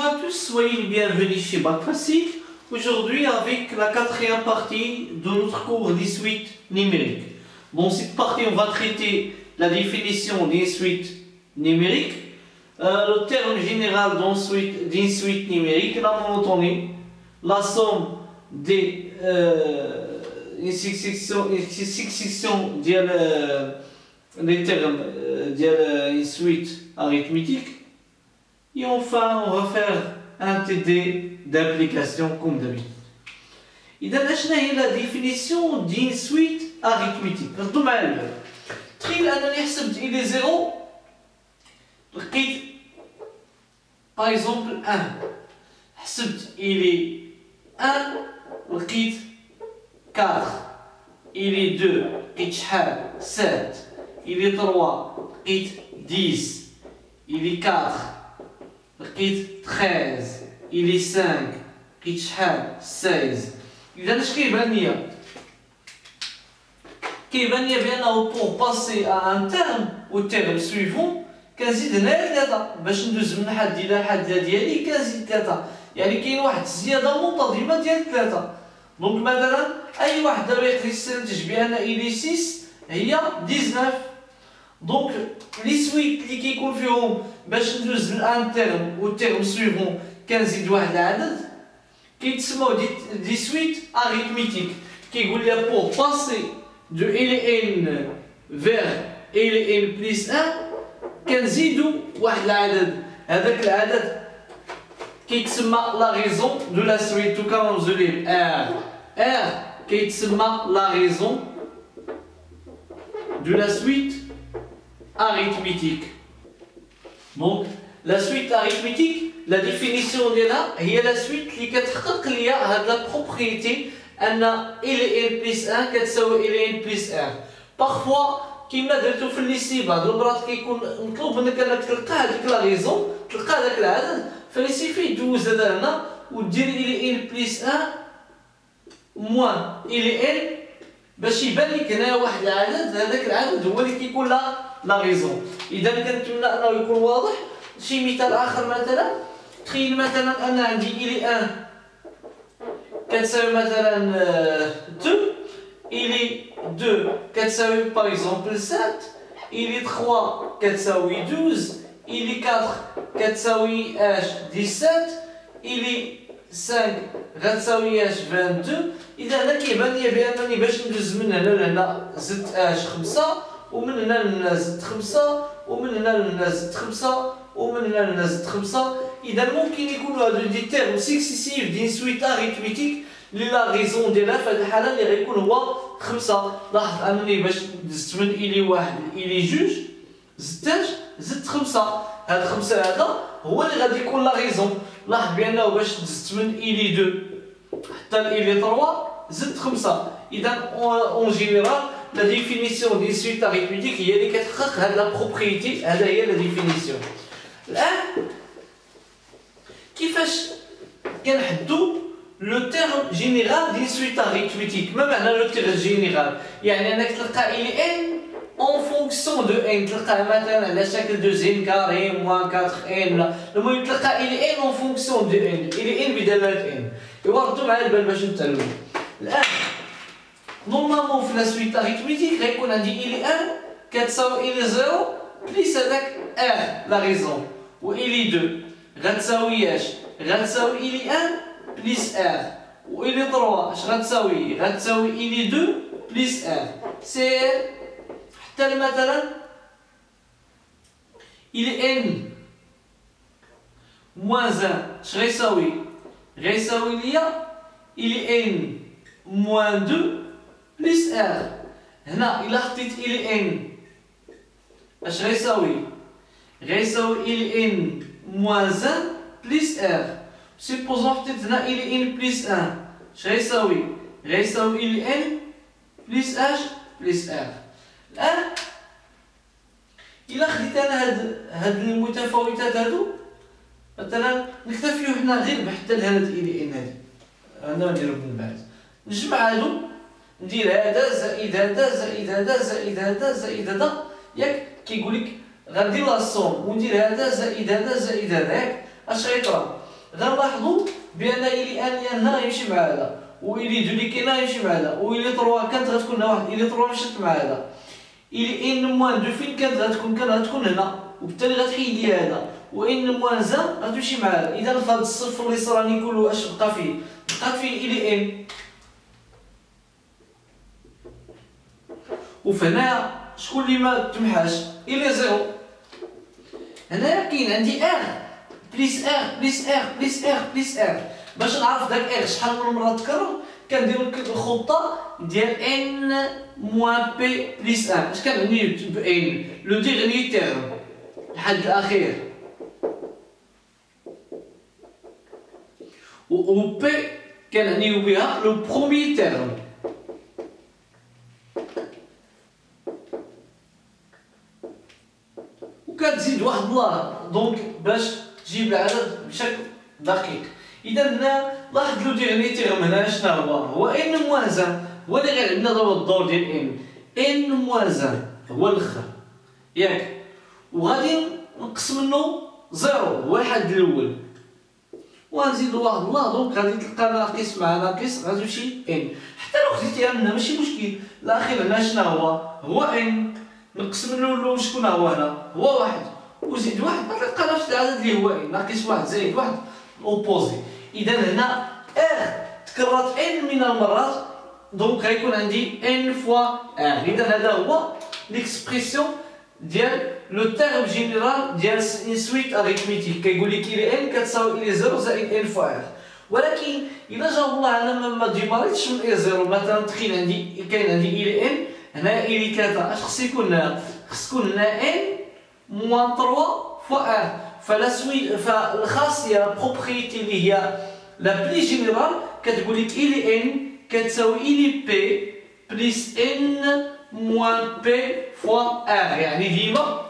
Bonjour à tous, soyez les bienvenus chez Bac Facile. Aujourd'hui avec la quatrième partie de notre cours d'I-Suite numérique. Dans cette partie, on va traiter la définition d'I-Suite numérique, le terme général d'I-Suite numérique, la monotonie, la somme des successions des termes d'I-Suite arithmétique. Et enfin, on va faire un TD d'application comme d'habitude. إذا أشنا هي la définition d'une suite arithmétique. نردو مع الأول. تخيل أنني حسبت إلي زيرو لقيت par exemple 1. حسبت إلي 1 لقيت 4. إلي 2 لقيت شحال 7. إلي 3 لقيت 10. إلي 4 لقيت 13. إلي 5 لقيت شحال 16. إذا اش كيبان ليا؟ كيبان ليا بأنه pour passer à un terme au terme suivant كنزيد هنايا 3 باش ندوز من حد إلى حد ديالي كنزيد 3 يعني كاين واحد الزيادة منتظمة ديال 3 دونك مثلا أي واحد دابا يقدر يستنتج بأن إلي 6 هي 19 دونك لي سويت اللي كيكون فيهم باش ندوز من ان تيرم و تيرم سويفون كنزيد واحد العدد كيتسموا دي سويت اريثميتيك كيقول لي بور باسي دو ان فيغ ان بليس 1 كنزيدو واحد العدد هذاك العدد كيتسمى لا ريزون دو لا سويت تو كنرمزو ليه ار كيتسمى لا ريزون دو لا سويت arithmétique. Donc, la suite arithmétique, la définition de là, هي la suite اللي كتحقق ليا هاد la propriété أن n plus 1 كتساوي n plus 1. Parfois, كيما درتو في الليسي بعض المرات كيكون مطلوب منك أنك تلقى هاديك لا ريزون، تلقى هذاك العدد، فليسيفي دوز هذا هنا ودير n plus 1 موان n باش يبان لك هنا واحد العدد هذاك العدد هو اللي كيكون لا ريزون. اذا كنتمنى انه يكون واضح. شي مثال اخر مثلا تخيل مثلا انا عندي الي 1 كتساوي مثلا 2 الي 2 كتساوي باغ اكزومبل 7 الي 3 كتساوي 12 الي 4 كتساوي 17 الي 5 غتساوي 22. اذا هنا كيبان لي بانني باش ندوز من هنا لهنا زدت 5 ومن هنا لهنا زدت 5 ومن هنا لهنا زدت 5 ومن هنا لهنا زدت 5. اذا ممكن يكونوا هادو دي تيرم سكسيسيف دين سويت اريثميتيك اللي لا ريزون ديالها في هاد الحاله اللي غيكون هو 5. لاحظ انني باش دزت من الي 1 الي 2 زدت 5. هاد 5 هذا هو اللي غادي يكون لا ريزون. لاحظ بانه باش دزت من الي 2 حتى الي 3 زدت 5. اذا اون جينيرال لا ديفينيسيون دي سويت اريثميتيك هي اللي كتحقق هاد لا بروبريتي. هذا هي لا ديفينيسيون. الان كيفاش كنحدو لو تيرم جينيرال دي سويت اريثميتيك؟ ما معنى لو تيرم جينيرال؟ يعني انك تلقى الي ان اون فونكسيون دو ان، تلقاه مثلا على شكل دو زين كاري موان 4 ان، ولا المهم تلقى الي ان اون فونكسيون دو ان، الي ان بدلاله ان. ايوا ردوا معايا البال باش نتعلموا. الان نورمالمون في لا سويت اريثميتيك غيكون عندي الي 1 كتساوي الي 0 بليس هذاك ار لا ريزون، و الي 2 غتساوي اش؟ غتساوي الي 1 بليس ار، و الي 3 اش غتساوي؟ غتساوي الي 2 بليس ار. سي حتى مثلا الي ان موان 1 اش غيساوي؟ غيساوي ليا الي ان موان 2 بليس ار. هنا إلا حطيت إلي إن اش غيساوي؟ غيساوي إلي إن موان 1 بليس ار. سيبوزون حطيت هنا إلي إن بليس 1 اش غيساوي؟ غيساوي إلي إن بليس اش؟ بليس ار. الآن إلا خديت أنا هاد المتفاوتات هادو مثلا نكتفيو حنا غير بحتى لهاد إلي إن هادي، أنا نديرو من بعد نجمع هادو ندير هذا زائد هذا زائد هذا زائد هذا زائد هذا ياك كيقول لك غندير لا صوم وندير هذا زائد هذا زائد هذا ياك اش غيطرا؟ غنلاحظوا بان الي ان هنا غيمشي مع هذا، و الي دو اللي كاينه غيمشي مع هذا، و الي 3 كانت غتكون هنا واحد الي 3 مشات مع هذا، الي ان موان دو فين كانت غتكون هنا، وبالتالي غتحيد لي هذا، و ان موان زان غتمشي مع هذا. اذا في هذا الصفر اللي صراني كله اش بقى فيه؟ بقات فيه الي ان. وفهنا شكون اللي ما تمحاش؟ الي زيرو. هنايا كاين عندي ار بليس ار بليس ار بليس ار بليس ار. باش نعرف داك ار شحال من مره تكرر كندير الخطه ديال ان موان بي بليس ان. اش كنعني ب ان؟ لو ديغني تيرم الحد الاخير، و بي كنعنيو بها لو بروميي تيرم. وكتزيد واحد الله دونك باش تجيب العدد بشكل دقيق. اذا هنا لاحظ لو ديغني تيرم هنا شنو هو ان موان زان، هو اللي غير عندنا دابا الدور ديال ان موان زان هو الاخر ياك، وغادي نقسم منه زيرو هو الحد الاول، وغنزيدو واحد الله دونك غادي تلقى ناقص مع ناقص غادي تمشي ان. حتى لو خديتيها منها ماشي مشكل، الاخير هنا شنو هو ان، نقسم منه الاول شكون هو هنا هو واحد، وزيد واحد غتلقى نفس العدد اللي هو ان، ناقص واحد زائد واحد اوبوزي. اذا هنا ار تكررت ان من المرات، دونك غيكون عندي ان فوا ار. اذا هذا هو ليكسبرسيون ديال لو تيرم جينيرال ديال ان سويت اريثميتيك. كيقول لك الي ان كتساوي الي زيرو زائد ان فوا ار. ولكن الا جا والله انا ما ديماريتش من الي زيرو، مثلا تخيل عندي كاين عندي الي ان هنا الي 3، اش خص يكون هنا؟ خص يكون هنا ان موان 3 فوا ار. فالخاصيه بروبريتي اللي هي لا بلي جينيرال كتقول لك الي ان كتساوي الي بي بليس ان موان بي فوا ار. يعني ديما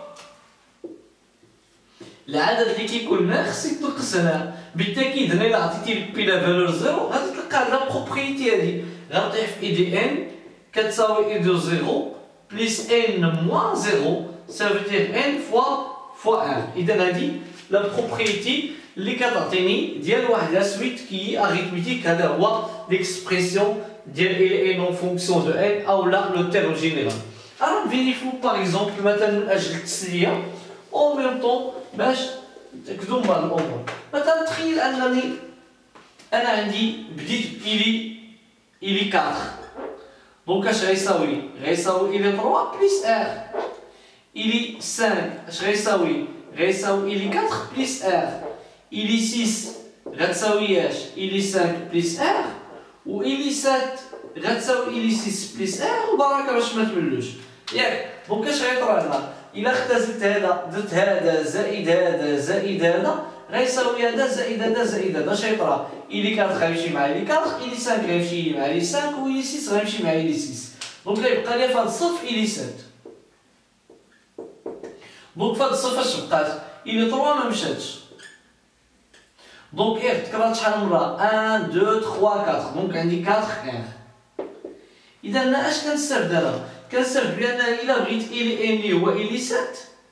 العدد اللي كيكون هنا خص يتنقص هنا. بالتاكيد هنا الا عطيتي بي لا فالور زيرو غادي تلقى هاد لا بروبريتي هادي غتعطيه في اي دي ان كتساوي اي دو زيرو بليس ان موان زيرو سافو دير ان فوا ار. اذا هادي لا بروبريتي اللي كتعطيني ديال واحد لا سويت كي اريثميتيك. هذا هو ليكسبرسيون ديال ال ان اون فونكسيون دو ان او لا لو تيرم جينيرال. راه نفيريفيو باغ اكزومبل مثلا من اجل التسليه او ميم طون باش نتاكدو من بعض الامور. مثلا تخيل انني انا عندي بديت الي 4، دونك اش غيساوي؟ غيساوي الي 3 بليس ار. الي 5 اش غيساوي؟ غيساوي الي 4 بليس ار. الي 6 غتساوي اش؟ الي 5 بليس ار. و الي 7 غتساوي الي 6 بليس ار. وبركه باش ما تملوش ياك. دونك اش غيطرا لنا؟ الا اختزلت هذا درت هذا زائد هذا زائد هذا غيساوي هذا زائد هذا زائد هذا. اش غيطرا؟ الي 4 غيمشي مع الي 4، الي 5 غيمشي مع الي 5، و الي 6 غيمشي مع الي 6. دونك غيبقى لي في هذا الصف الي 7. دونك في هذا الصف اش بقات؟ الي 3 ما مشاتش. دونك تكررت شحال من مره؟ 1 2 3 4. دونك عندي 4 ار. اذا هنا اش كنستافد انا؟ كنستافد بان الا بغيت الي ان اللي هو الي 7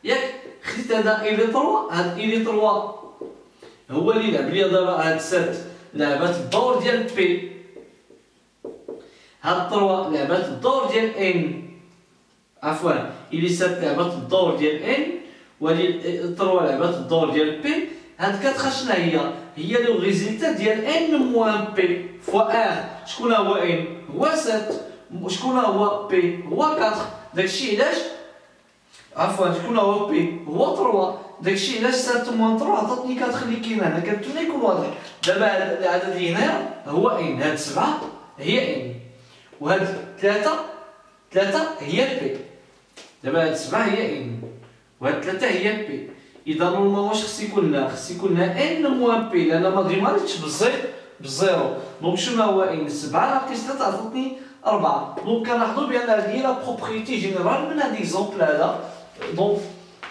ياك، خديت هذا الي 3، هذا الي 3 هو اللي لعب لي دابا هاد 7 لعبات الدور ديال بي، هاد 3 لعبات الدور ديال ان، عفوا الي 7 لعبات الدور ديال ان، وهادي 3 لعبات الدور ديال بي. هاد 4 شنو هي لو ريزلتا ديال ان موان بي فوا ار. شكون هو ان؟ هو 7. شكون هو بي؟ هو 4. داكشي علاش عفوا شكون هو بي؟ هو 3. داكشي علاش 7 موان 3 عطاتني 4 اللي كاينه هنا. كنتمنى يكون واضح. دابا العدد اللي هنايا هو ان، هاد 7 هي ان، وهاد 3 هي بي. دابا هاد 7 هي ان وهاد 3 هي بي. اذا نورمالمون واش خص يكون لنا؟ خص يكون لنا ان موان بي، لان ما ديماريتش بالزيرو. دونك شنو هو ان؟ 7 ناقص 3 عطاتني 4. دونك كنلاحظوا بان هذه هي لا بروبريتي جينيرال من هذا ليكزومبل هذا. دونك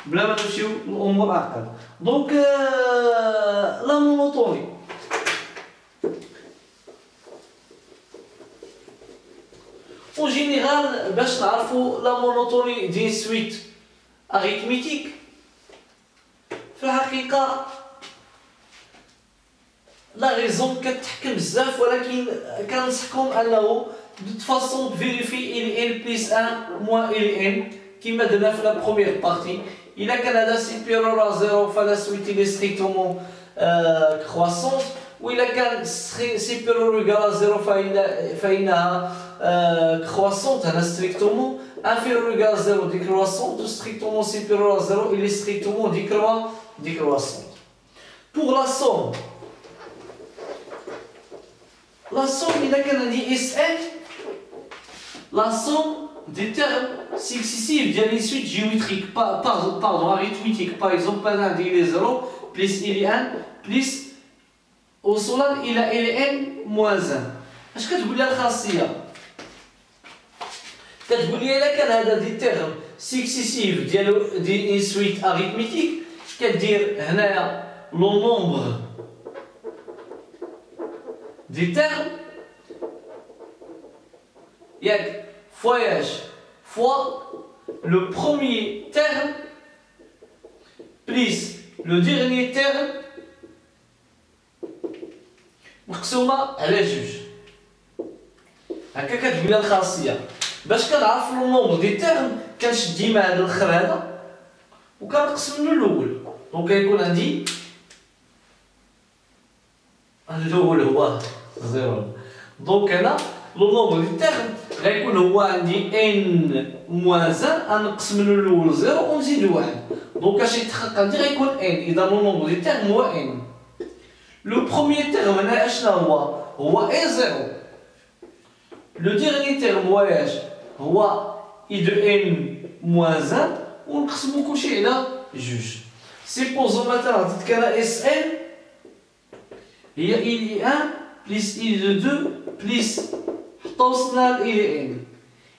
بلا ما نمشيو للامور اعقد. دونك لا مونوتوني اون جينيرال باش نعرفوا لا مونوتوني ديال سويت اريثميتيك في الحقيقه لا ريزون كتحكم بزاف، ولكن كنصحكم انه دو فاسون فيريفي إلي ان بليس ان موان إلي ان كيما درنا في لا بروميير بارتي. إلا كان هذا سيبيرور ا زيرو فلا سويت إلي ستريكتومون كرواسونت، وإلا كان سيبيرور إيكال ا زيرو فإنها كرواسونت. هنا ستريكتومون inférieur ou égal à 0 décroissante, ou strictement supérieur à 0, il est strictement décroissant. Pour la somme, il a qu'un dit Sn, la somme des termes successifs de les suites géométriques, pardon, arithmétiques. Par exemple, pendant il est 0, plus il est 1, plus au solal il a n moins 1. Est-ce que tu veux dire la كتقول لي الا كان هذا دي تيرم سكسيسيف دي ان سويت اريثميتيك، كدير هنايا لو نومبر دي تيرم ياك فواياج فوا لو بروميير تيرم بليس لو ديرنيير تيرم مقسومه على جوج. هكا كتقول الخاصيه. باش كنعرف لو نومبر دي تيرم كنشد ديما هذا الاخر هذا وكنقسم منو الاول، دونك غيكون عندي الاول هو زيرو. دونك هنا لو نومبر دي تيرم غيكون هو عندي ان موان ان، غنقسم منو الاول زيرو ونزيد واحد، دونك اش يتحقق عندي غيكون ان. اذا لو نومبر دي تيرم هو ان. لو بروميير تيرم هنا اشنا هو ان زيرو. لو ديرني تيرم واش هو اي دو ان موان 1 ونقسمو كلشي على جوج. سيبوزو مثلا عطيتك انا اس ان هي اي 1 بليس اي دو 2 بليس حتى وصلنا ل اي ان.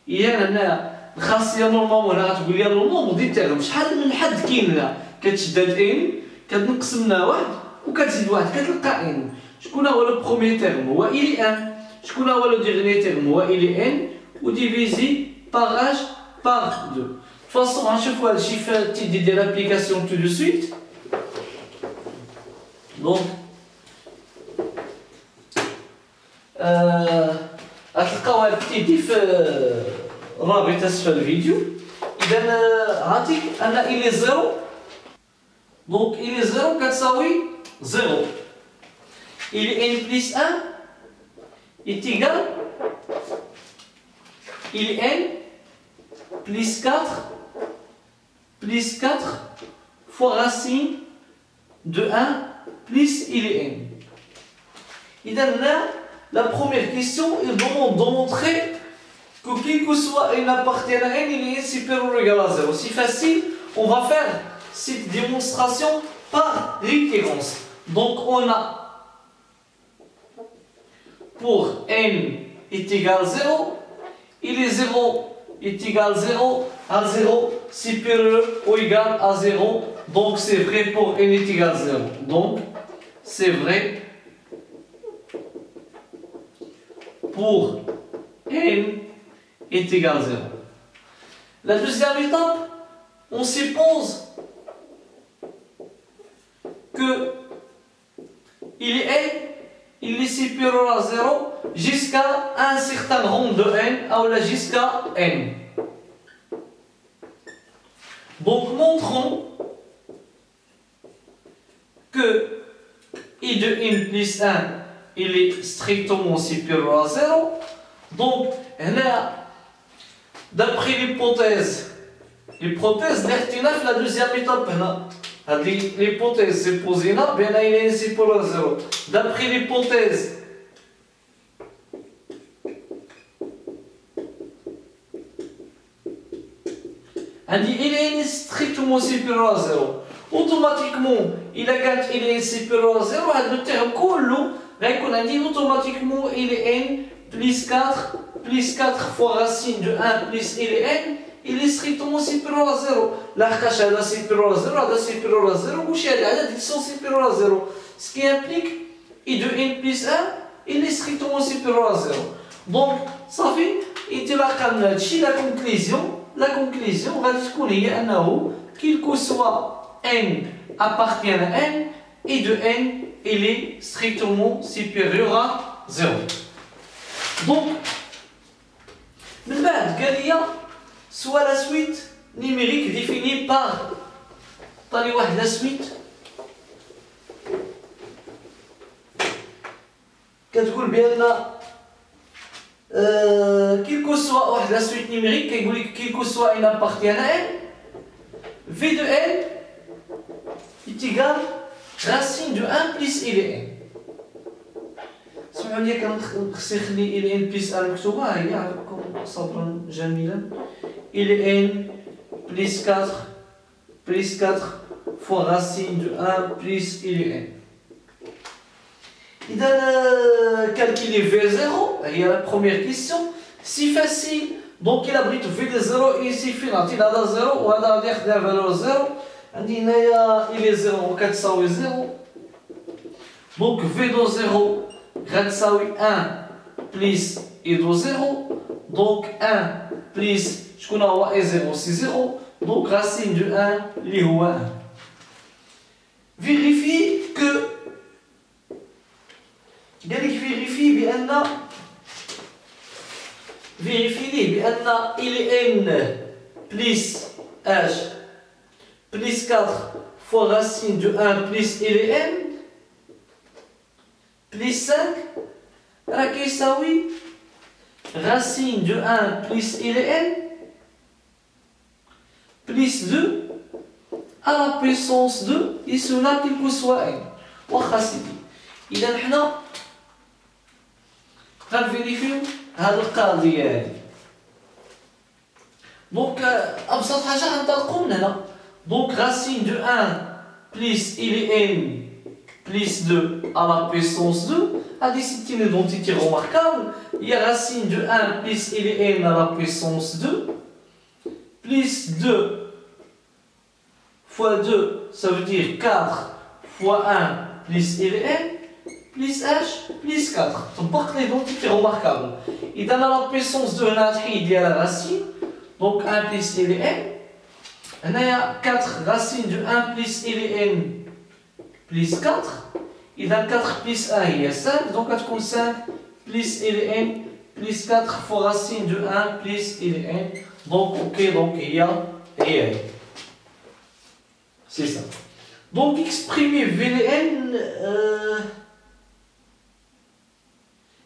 اذا هنا الخاصيه نورمالمون هنا غتقول لي لو نومبر ديال التيرم شحال من حد كاين هنا، كتشد هاد ان كتنقسم منها واحد وكتزيد واحد كتلقى ان. شكون هو لو بروميير تيرم؟ هو اي 1. شكون هو لو ديرنيير تيرم؟ هو اي ان وديفيزي par h par 2. De toute façon, à chaque fois, j'ai fait de l'application tout de suite. Donc, غتلقاو هاد البي دي في رابط اسفل الفيديو. اذا عطيك انا الي زيرو، دونك الي زيرو كتساوي زيرو. الي ان بليس 1 est égal il n plus 4 fois racine de 1 plus il n. Et là, la première question, il demande de montrer que quel que soit n appartient à n, il est supérieur ou égal à 0. C'est facile, on va faire cette démonstration par récurrence. Donc on a pour n est égal à 0, il est 0 est égal à 0, à 0 supérieur ou égal à 0, donc c'est vrai pour n est égal à 0. Donc c'est vrai pour n est égal à 0. La deuxième étape, on suppose que il est supérieur à 0 jusqu'à un certain nombre de n, ou là jusqu'à n. Donc montrons que i de n plus 1 il est strictement supérieur à 0. Donc là, d'après l'hypothèse la deuxième étape, l'hypothèse c'est posée là, bien là il est supérieur à 0. D'après l'hypothèse il est strictement supérieur à 0. Automatiquement, il est supérieur à 0, le terme كله غيكون عندي automatiquement il est n plus 4 fois racine de 1 plus il est n, il est strictement supérieur à 0. لحقاش هذا supérieur à 0 هذا supérieur à 0 وشي هاد العدد ils sont supérieurs à 0. Ce qui implique i de n plus 1 il est strictement supérieur à 0. Donc صافي انطلاقا من هادشي la conclusion غادي تكون هي انه quel que soit n appartient à n, et de n, il est strictement supérieur à 0. Donc, من بعد قال لي soit la suite numérique définie par طالي واحد la suite كتقول بأن quel que soit واحد la suite numérique كيقول لك quel que soit une appartient à n v de n est égal racine de 1 plus il est n. اسمعوا لي خصني نخلي il n plus 1 مكتوبه ها هي عندكم صبرا جميلا il n plus 4 fois racine de 1 plus il est n. إذا calculer V0 هي la première question si facile donc il abrite V de 0 il suffit نعطي هذا 0 وهذا غادي ياخذ la valeur 0 عندي هنايا il est 0 وكتساوي 0 donc V de 0 غتساوي 1 plus I de 0 donc 1 plus شكون هو I 0 c'est 0 donc racine de 1 اللي هو 1 vérifie que قال لك فيريفي بأن فيريفي ليه بأن il n plus h plus 4 fois racine de 1 plus il n plus 5 راه كيساوي racine de 1 plus il n plus 2 à la puissance 2 يسونا quel que soit n واخا سيدي إذا حنا غنفيريفيو هاد القضية هادي دونك أبسط حاجة غنطلقو من هنا دونك racine de 1 plus il est n plus 2 à la puissance 2 هادي c'est une identité remarquable il y a racine de 1 plus il est n à la puissance 2 plus 2 fois 2 ça veut dire 4 fois 1 plus il est n plus h plus 4 طبقت l'identité remarquable إذا la puissance 2 هنا تحيد ديال racine donc 1 plus il est n هنايا 4 racine de 1 plus il est n plus 4 إذا 4 plus 1 هي 5 donc غتكون 5 plus il est n plus 4 fois racine de 1 plus il est n donc ok donc هي c'est ça donc exprimer Vn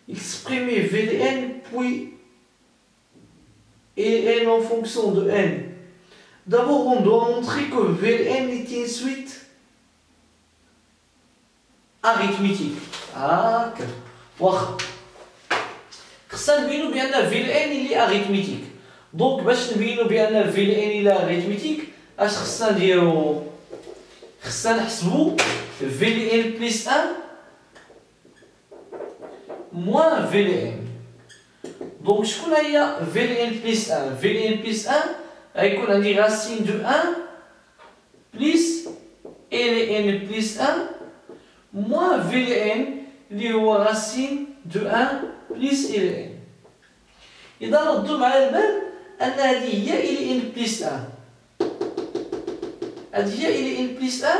exprimer Vn puis et n en fonction de n. D'abord, on doit montrer que Vn est une suite arithmétique. Ah, واخا خصنا نبينو بأن Vn il est arithmétique. Donc باش نبينو بأن Vn il est arithmétique اش خصنا نديرو خصنا نحسبو Vn plus 1 moins Vn. Donc, شكون هي Vn plus 1 Vn plus 1 غيكون عندي racine de 1 plus ln plus 1 moins Vn اللي هو racine de 1 plus ln. إذا ردوا معايا البال أن هذه هي ln plus 1 هذه هي ln plus 1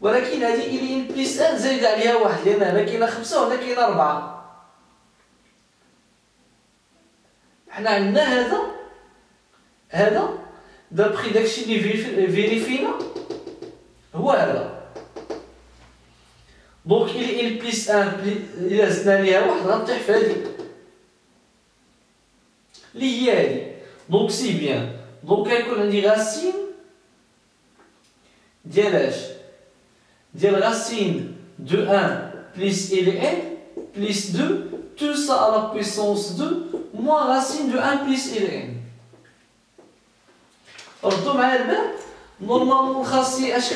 ولكن هذه ln plus 1 زايد عليها واحد لأن هنا كاينة 5 وهنا كاينة 4 حنا عندنا هذا دابخي داكشي اللي فيريفينا هو هذا دونك il plus 1 إلا زدنا ليها واحد غنطيح في هذه اللي هي هذه دونك سي بيان دونك غيكون عندي راسين ديال اش ديال racine de 1 plus ln plus 2 tout ça à la puissance 2 moins racine de 1 plus ln. ردوا معايا البال نورمالمون خاصني اش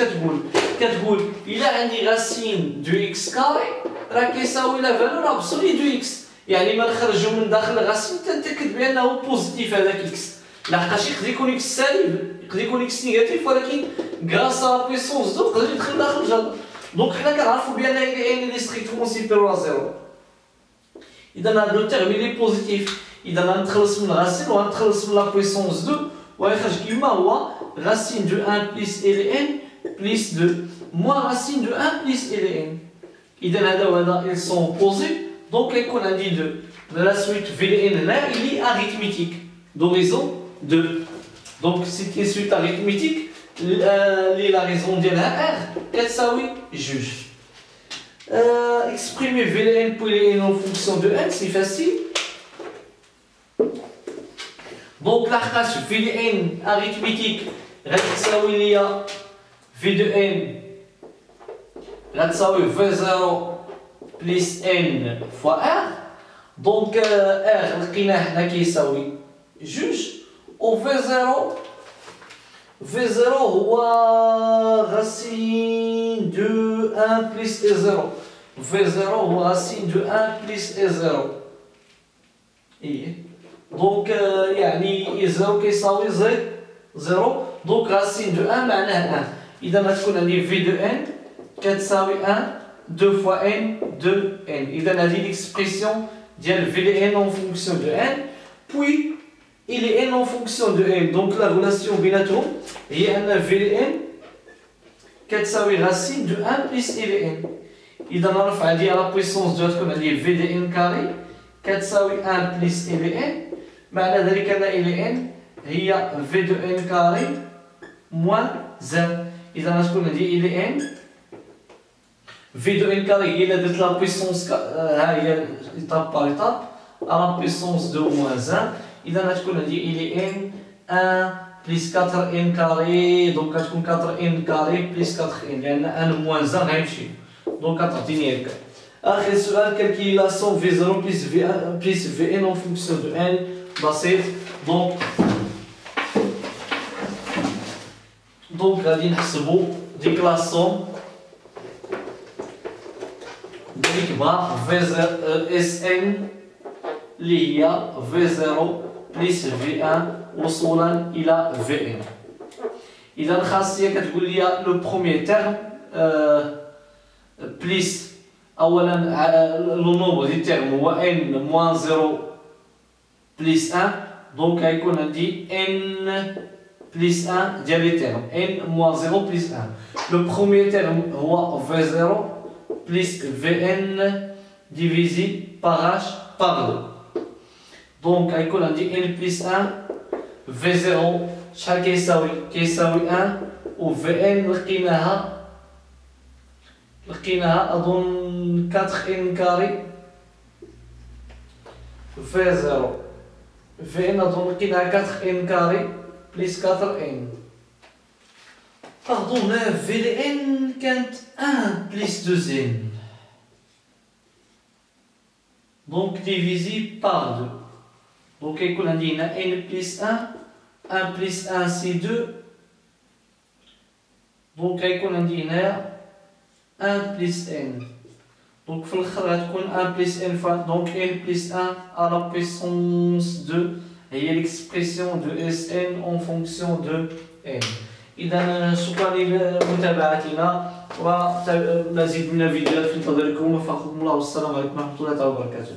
كتقول الا عندي racine دو اكس كاري راه كيساوي لا فالور ابسولي دو اكس يعني ما نخرجو من داخل الراسين تنتاكد بانه بوزيتيف هذاك اكس لحقاش يقدر يكون اكس سالب يقدر يكون اكس نيجاتيف ولكن غراس ا بويسونس 2 يقدر يدخل داخل الجذر دونك حنا كنعرفوا بان ان لي ستريكتومون سيبيريور ا زيرو اذا هذا لو تيرم لي بوزيتيف اذا غنتخلص من الراسين وغنتخلص من لا بويسونس 2 ويخرج كيما هو racine de 1 plus ln plus 2 moins racine de 1 plus ln. إذا هذا وهذا ils sont opposés, donc يكون عندي 2. La suite VLN là, il est arithmétique d'horizon 2. Donc c'est une suite arithmétique, la raison de R, كتساوي جوج. Exprimer VLN pour les en fonction de n, c'est facile. Donc لحقاش VLN arithmétique غتساوي ليا V de n غتساوي V0 plus n fois R. Donc R لقيناه حنا كيساوي جوج و V0 هو racine de 1 plus E0. V0 هو racine de 1 plus E0. Donc يعني E0 كيساوي 0. Donc racine de 1 معناه 1. إذا غتكون عندي V de n كتساوي 1 2 fois n 2n. إذا هذه l'expression ديال V de n en fonction de n. Puis il est n en fonction de n. Donc la relation بيناتهم هي أن V de n كتساوي racine de 1 plus L de n. إذا نرفع هذه على puissance 2 تكون عندي V de n carré كتساوي 1 plus L de n. معنى ذلك أن L de n هي V de n carré moins 1. إذا غتكون عندي L de n V de n carré هي اللي درت لا puissance ها هي étape par étape à la puissance de moins 1. إذا غتكون عندي L de n 1 plus 4n carré. Donc غتكون 4n carré plus 4n لأن 1 moins 1 غيمشي. Donc غتعطيني هكا. آخر سؤال calculation V0 plus V1 plus Vn en fonction de n بسيط. Donc غادي نحسبو ديك لا somme ديك با Sn اللي هي V0 plus V1 وصولا إلى Vn. إذا الخاصية كتقول لي لو بروميير تيرم بليس أولا لو نومبر ديال التيرم هو n موان 0 بليس 1. دونك غيكون عندي n بليس 1 ديال لي تيرم n موان 0 بليس 1. لو بروميير تيرم هو V0 بليس Vn ديفيزي باغ h باغ 2. دونك غيكون عندي n بليس 1 V0 شحال كيساوي 1 و Vn لقيناها أظن 4n كاري V0 Vn أظن لقيناها 4n كاري بليس 4n. باردون Vn كانت 1 بليس 2n. دونك ديفيزي باغ 2. دونك يكون عندي هنا n بليس 1 بليس 1 سي 2. دونك غيكون عندي هنايا 1 بليس n. دونك في الاخر غتكون 1 بليس n fois donc n بليس 1 à la puissance 2 هي l'expression de Sn en fonction de n. إذا شكرا لمتابعتنا ومزيد من الفيديوهات في انتظاركم وفقكم الله والسلام عليكم ورحمة الله وبركاته.